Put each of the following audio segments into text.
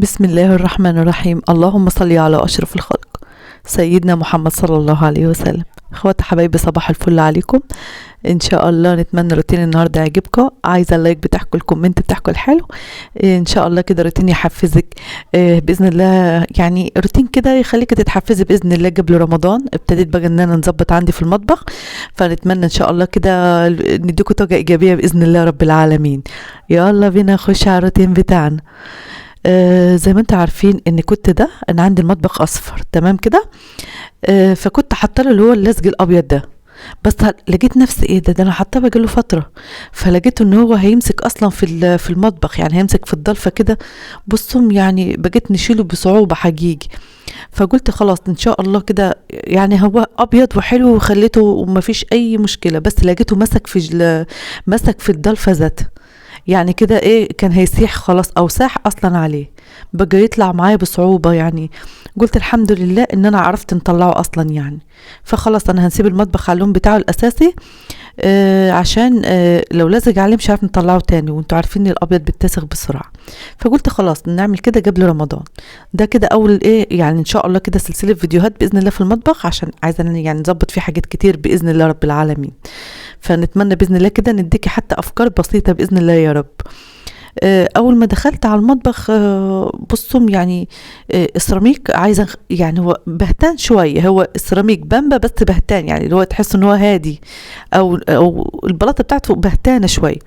بسم الله الرحمن الرحيم. اللهم صل على أشرف الخلق سيدنا محمد صلى الله عليه وسلم. اخواتي حبايبي، صباح الفل عليكم. ان شاء الله نتمنى روتين النهارده يعجبكم. عايزه اللايك بتاعكم، الكومنت بتاعكم الحلو. ان شاء الله كده روتين يحفزك باذن الله، يعني روتين كده يخليك تتحفزي باذن الله. قبل رمضان ابتديت بقى ان انا نظبط عندي في المطبخ، فنتمنى ان شاء الله كده نديكم طاقه ايجابيه باذن الله رب العالمين. يلا بينا نخش على الروتين بتاعنا. زي ما انتوا عارفين ان انا عندي المطبخ اصفر تمام كده. فكنت حاطه له اللي هو اللزج الابيض ده، بس لقيت نفسي ايه ده انا حاطاه بقاله فتره، فلقيت ان هو هيمسك اصلا في المطبخ، يعني هيمسك في الضلفه كده. بصوا يعني بقيت نشيله بصعوبه حقيقي. فقلت خلاص ان شاء الله كده، يعني هو ابيض وحلو وخليته وما فيش اي مشكله، بس لقيته مسك في الضلفه ذاتها. يعني كده ايه، كان هيسيح خلاص او ساح اصلا عليه، بقى يطلع معايا بصعوبة يعني. قلت الحمد لله ان انا عرفت نطلعه اصلا يعني. فخلاص انا هنسيب المطبخ على اللون بتاعه الاساسي، عشان لو لزج عليه مش عارف نطلعه تاني، وانتوا عارفين ان الابيض بيتسخ بسرعة. فقلت خلاص نعمل كده قبل رمضان. ده كده اول ايه، يعني ان شاء الله كده سلسلة فيديوهات باذن الله في المطبخ، عشان عايزة يعني نظبط فيه حاجات كتير باذن الله رب العالمين. فنتمنى باذن الله كده نديكي حتى افكار بسيطة باذن الله يا رب. اول ما دخلت على المطبخ، بصوا يعني السيراميك عايزه، يعني هو بهتان شويه، هو السيراميك بامبا بس بهتان، يعني اللي هو تحس ان هو هادي، او البلاطه بتاعته بهتانه شويه.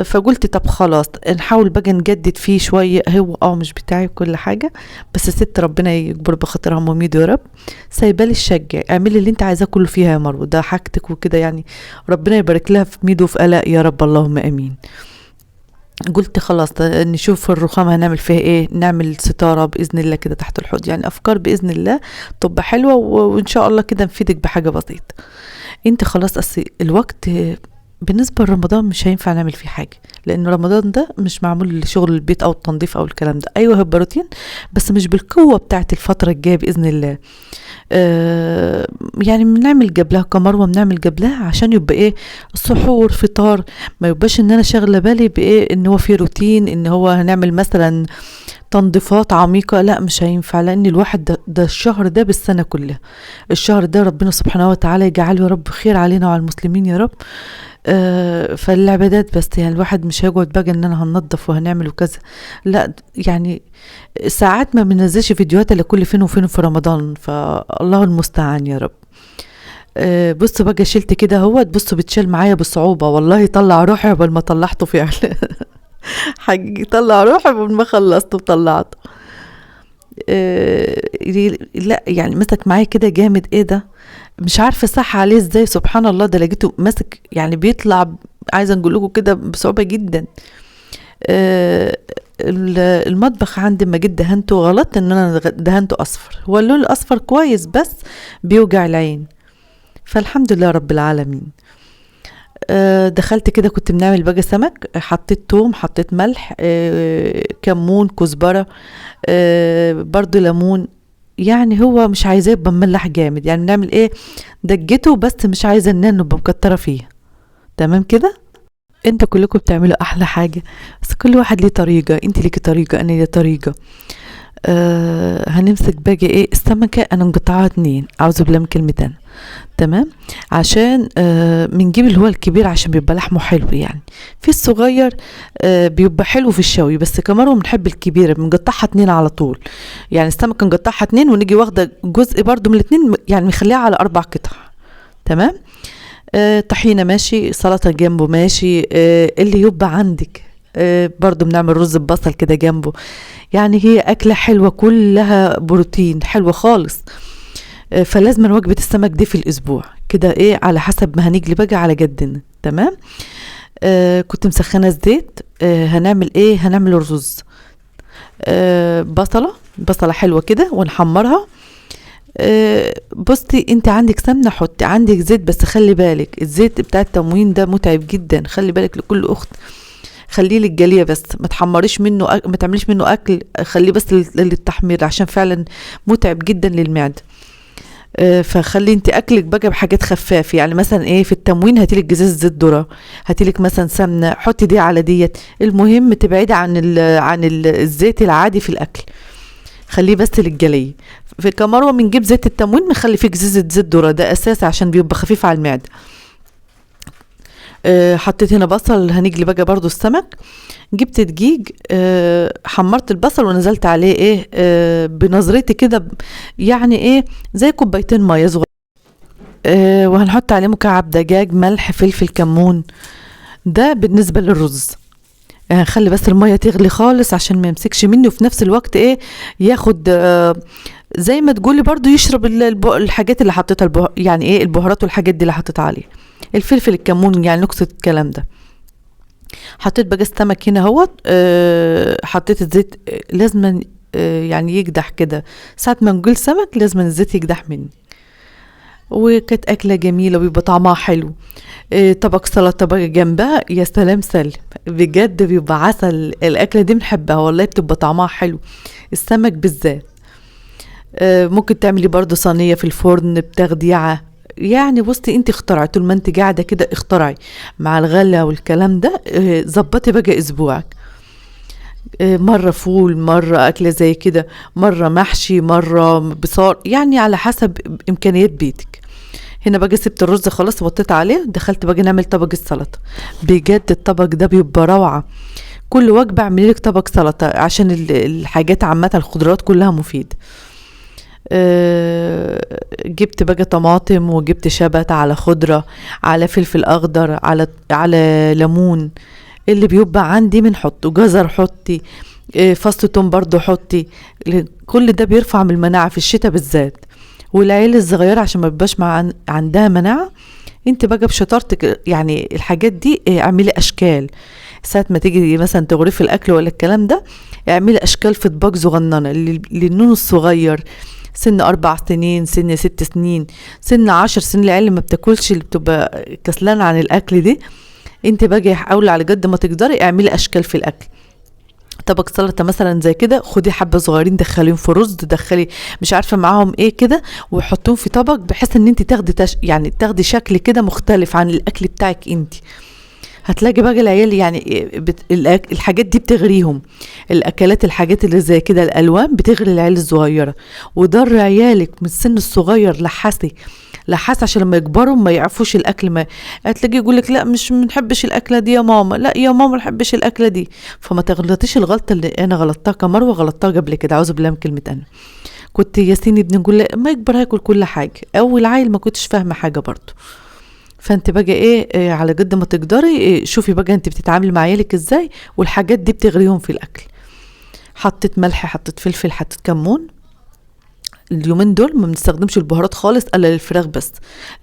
فقلت طب خلاص نحاول بقى نجدد فيه شويه. هو مش بتاعي كل حاجه، بس ست ربنا يكبر بخاطرها ام ميدو يا رب، سايبالي الشقه، اعملي اللي انت عايزاه كله فيها يا مروه، ده حاجتك وكده يعني. ربنا يبارك لها في ميدو وفي الاء يا رب، اللهم امين. قلت خلاص نشوف الرخام هنعمل فيها ايه، نعمل ستارة بإذن الله كده تحت الحوض، يعني أفكار بإذن الله تبقى حلوة، وإن شاء الله كده نفيدك بحاجة بسيطة. انت خلاص الوقت بالنسبة لرمضان مش هينفع نعمل فيه حاجة، لأن رمضان ده مش معمول لشغل البيت أو التنظيف أو الكلام ده. أيوة هو روتين، بس مش بالقوة بتاعت الفترة الجاية بإذن الله. يعني بنعمل قبلها كمروة، بنعمل قبلها عشان يبقى ايه، سحور فطار، ما يبقاش ان انا شاغله بالي بايه ان هو في روتين ان هو هنعمل مثلا تنظيفات عميقة. لا مش هينفع، لان الواحد ده الشهر ده بالسنة كلها. الشهر ده ربنا سبحانه وتعالى يجعله يا رب خير علينا وعلى المسلمين يا رب. فالعبادات بس، يعني الواحد مش هيقعد بقى ان انا هننظف وهنعمل وكذا، لا يعني ساعات ما بننزلش فيديوهات الا كل فين وفين في رمضان، فالله المستعان يا رب. بصوا بقى شلت كده اهوت، بصوا بتشيل معايا بصعوبة والله، طلع روحي قبل ما طلعته فعلا. حقيقي طلع روحي قبل ما خلصته وطلعته. لا يعني مسك معايا كده جامد، ايه ده مش عارفه صح عليه ازاي، سبحان الله، ده لقيته ماسك يعني بيطلع، عايزه نقول لكم كده بصعوبه جدا. المطبخ عندي ما جيت دهنته غلط، ان انا دهنته اصفر، هو اللون الاصفر كويس بس بيوجع العين. فالحمد لله رب العالمين. دخلت كده كنت بنعمل بقى سمك، حطيت توم، حطيت ملح، كمون، كزبرة، برضو ليمون. يعني هو مش عايزاه يبقى مملح جامد، يعني نعمل ايه، دجته بس مش عايزه ان نبقى مكتره فيه. تمام كده. انت كلكم بتعملوا احلى حاجه، بس كل واحد ليه طريقه، انت ليكي طريقه انا ليا طريقه. هنمسك بقى ايه، السمكه انا مقطعاها 2، اعوذ بالله من كلمتين. تمام. عشان بنجيب اللي هو الكبير عشان بيبقى لحمه حلو، يعني في الصغير بيبقى حلو في الشوي، بس كمان بنحب الكبيره بنقطعها 2 على طول. يعني السمكه نقطعها 2 ونيجي واخده جزء برضو من ال2، يعني نخليها على 4 قطع. تمام. طحينه ماشي، سلطه جنبه ماشي، اللي يبقى عندك. برضو بنعمل رز ببصل كده جنبه. يعني هي أكلة حلوة كلها بروتين حلوة خالص. فلازم وجبة السمك دي في الأسبوع كده، ايه على حسب ما هنجلي بقى على جدنا. تمام. كنت مسخنة الزيت. هنعمل ايه، هنعمل الرز. بصلة حلوة كده ونحمرها. بصي انت عندك سمنة حطي، عندك زيت بس خلي بالك الزيت بتاع التموين ده متعب جدا، خلي بالك لكل اخت، خليه للجاليه بس، ما تحمريش منه ما تعمليش منه اكل، خليه بس للتحمير عشان فعلا متعب جدا للمعده. فخلي انت اكلك بقى بحاجات خفاف، يعني مثلا ايه، في التموين هاتيلك جزاز زيت ذره، هاتيلك مثلا سمنه، حطي دي على ديت. المهم تبعدي عن الزيت العادي في الاكل، خليه بس للجلي. في كمروه بنجيب زيت التموين بنخلي فيه جزازة زيت ذره، ده اساسي عشان بيبقى خفيف على المعده. حطيت هنا بصل، هنجلي بقى برضو السمك. جبت دقيق، حمرت البصل ونزلت عليه ايه، بنظرتي كده، يعني ايه، زي كوبايتين ميه صغيره. وهنحط عليه مكعب دجاج، ملح، فلفل، كمون. ده بالنسبه للرز. هنخلي بس الميه تغلي خالص عشان ما يمسكش مني، وفي نفس الوقت ايه، ياخد زي ما تقولي برضو يشرب الحاجات اللي حطيتها، يعني ايه، البهارات والحاجات دي اللي حطيتها عليه، الفلفل، الكمون، يعني نقصد الكلام ده. حطيت بقى السمك هنا اهوت. حطيت الزيت، لازم يعني يقدح كده، ساعة ما نقول سمك لازم الزيت يقدح مني. وكانت أكلة جميلة وبيبقى طعمها حلو. طبق سلطة بقى جنبها، يا سلام سلم، بجد بيبقى عسل. الأكلة دي بنحبها والله، بتبقى طعمها حلو، السمك بالذات. ممكن تعملي برضو صينية في الفرن بتخديعة، يعني بصي انت اخترعي، طول ما انت قاعدة كده اخترعي مع الغلا والكلام ده. ظبطي بقى اسبوعك. مرة فول، مرة أكلة زي كده، مرة محشي، مرة بصار، يعني على حسب إمكانيات بيتك. هنا بقى سبت الرز خلاص، وطيت عليه، دخلت بقى نعمل طبق السلطة. بجد الطبق ده بيبقى روعة. كل وجبة اعملي لك طبق سلطة، عشان الحاجات عامة، الخضروات كلها مفيدة. جبت بقى طماطم، وجبت شبت، على خضرة، على فلفل أخضر، على ليمون، اللي بيبقى عندي بنحطه، جزر حطي، فص توم برضو حطي. كل ده بيرفع من المناعة في الشتاء بالذات، والعيال الصغيرة عشان ما بيبقاش عندها مناعة. انت بقى بشطارتك يعني الحاجات دي، اعملي اشكال. ساعة ما تيجي مثلا تغرفي الاكل ولا الكلام ده، اعملي اشكال في اطباق صغننة للنون الصغير، سن 4 سنين، سن 6 سنين، سن 10 سنين، العيال اللي ما بتاكلش، اللي بتبقى كسلانة عن الاكل دي. انت بقى حاولي على قد ما تقدري اعملي اشكال في الاكل. طبق سلطه مثلا زي كده، خدي حبه صغيرين دخليهم في رز، دخلي مش عارفه معاهم ايه كده، وحطيهم في طبق، بحيث ان انت تاخدي يعني تاخدي شكل كده مختلف عن الاكل بتاعك انت. هتلاقي بقى العيال يعني الحاجات دي بتغريهم، الاكلات، الحاجات اللي زي كده، الالوان بتغري العيال الصغيره. وضر عيالك من السن الصغير، لحس عشان لما يكبروا ما يعرفوش الاكل. ما هتلاقيه يقول لك لا مش منحبش الاكله دي يا ماما، لا يا ماما ما نحبش الاكله دي. فما تغلطيش الغلطه اللي انا غلطتها كمروه، غلطتها قبل كده، اعوذ بالله من كلمه انا. كنت ياسين ابني نقول له ما يكبر هياكل كل حاجه، اول عيل ما كنتش فاهمه حاجه برضه. فانت بقى ايه, على قد ما تقدري شوفي بقى انت بتتعاملي مع عيالك ازاي، والحاجات دي بتغريهم في الاكل. حطيت ملح، حطيت فلفل، حطيت كمون. اليومين دول ما بنستخدمش البهارات خالص الا للفراخ بس،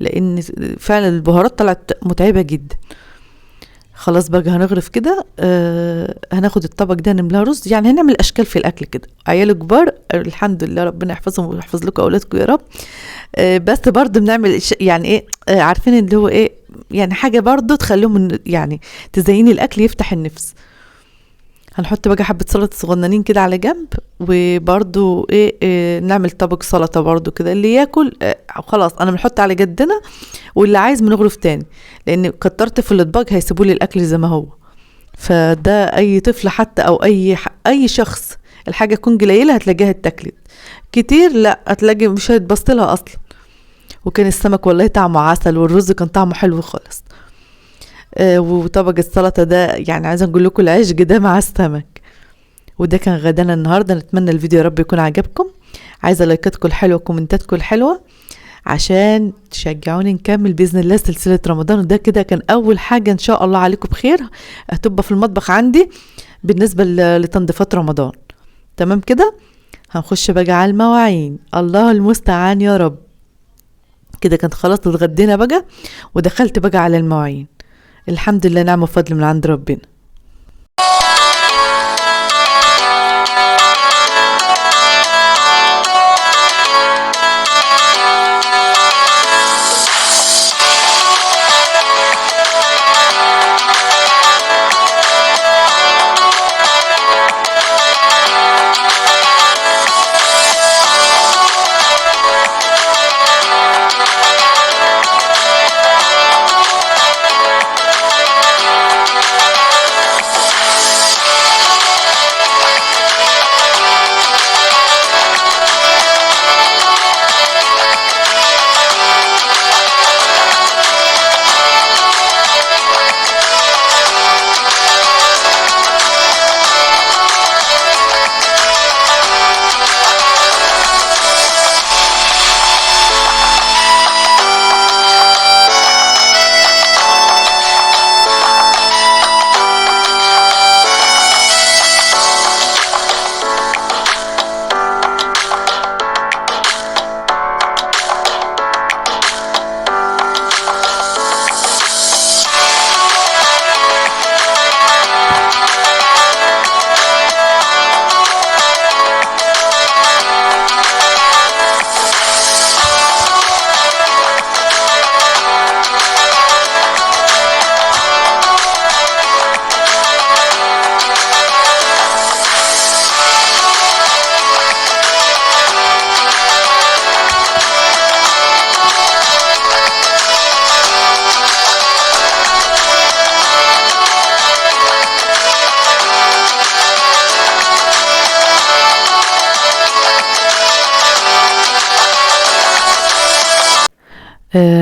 لان فعلا البهارات طلعت متعبه جدا. خلاص بقى هنغرف كده. هناخد الطبق ده نملاه رز، يعني هنعمل اشكال في الاكل كده. عيال كبار الحمد لله، ربنا يحفظهم ويحفظ لكم اولادكم يا رب. بس برضه بنعمل يعني ايه، عارفين اللي هو ايه، يعني حاجه برضه تخليهم يعني تزيني الاكل يفتح النفس. هنحط بقى حبة سلطة صغننين كده على جنب، وبرضو إيه نعمل طبق سلطة برضو كده، اللي ياكل خلاص انا بنحط على جدنا، واللي عايز بنغرف تاني، لان كترت في الاطباق هيسيبولي الاكل زي ما هو. فده اي طفل حتى، او اي شخص، الحاجة تكون قليلة هتلاقيها اتاكلت، كتير لا هتلاقي مش هيتبسطلها اصلا. وكان السمك والله طعمه عسل، والرز كان طعمه حلو خالص. وطبق السلطة ده يعني عايزة نقول لكم العشق ده مع السمك. وده كان غدانا النهاردة. نتمنى الفيديو يا رب يكون عجبكم. عايزة لايكاتكم الحلوة وكومنتاتكم الحلوة عشان تشجعوني نكمل بإذن الله سلسلة رمضان. وده كده كان أول حاجة إن شاء الله عليكم بخير هتبقى في المطبخ عندي بالنسبة لتنظيفات رمضان. تمام كده. هنخش بقى على المواعين، الله المستعان يا رب. كده كانت خلاص اتغدينا بقى، ودخلت بقى على المواعين. الحمد لله، نعمة وفضل من عند ربنا.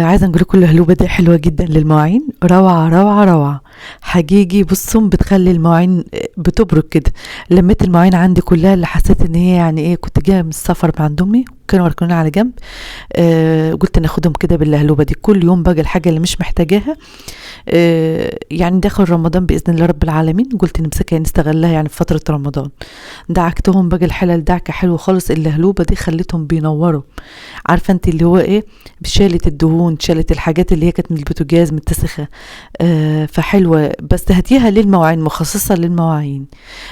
عايزه نقول لكم الهلوبه دي حلوه جدا للمواعين، روعه روعه روعه حقيقي. بصوا بتخلي المواعين بتبرد كده. لميت المواعين عندي كلها، اللي حسيت ان هي يعني ايه، كنت جايه من السفر مع عند امي كانوا راكنين على جنب. قلت ناخدهم كده باللهلوبه دي كل يوم بقى الحاجه اللي مش محتاجاها. يعني داخل رمضان باذن الله رب العالمين، قلت نمسكها نستغلها يعني في فتره رمضان. دعكتهم بقى الحلل دعكه حلوه خالص. اللهلوبه دي خليتهم بينوروا، عارفه انت اللي هو ايه، شالت الدهون، شالت الحاجات اللي هي كانت من البوتاجاز متسخه. فحلوه، بس هاتيها للمواعين، مخصصه للمواعين.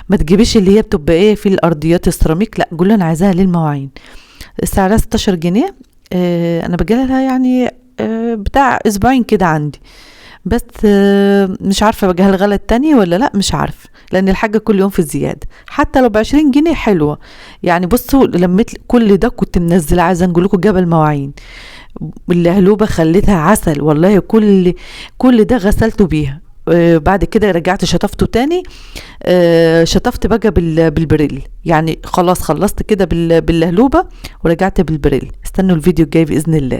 ما تجيبيش اللي هي بتبقى ايه في الارضيات السيراميك، لا قول انا عايزاها للمواعين. سعرها 16 جنيه. انا بجيلها يعني بتاع اسبوعين كده عندي، بس مش عارفه بقى هل غلط تاني ولا لا، مش عارفه، لان الحاجه كل يوم في الزياده. حتى لو ب20 جنيه حلوه يعني. بصوا لميت كل ده كنت منزله، عايزه نقول لكم جبل مواعين. اللهلوبه خليتها عسل والله. كل ده غسلته بيها. بعد كده رجعت شطفته تاني. شطفت بقى بالبريل يعني. خلاص خلصت كده باللهلوبه ورجعت بالبريل. استنوا الفيديو الجاي باذن الله.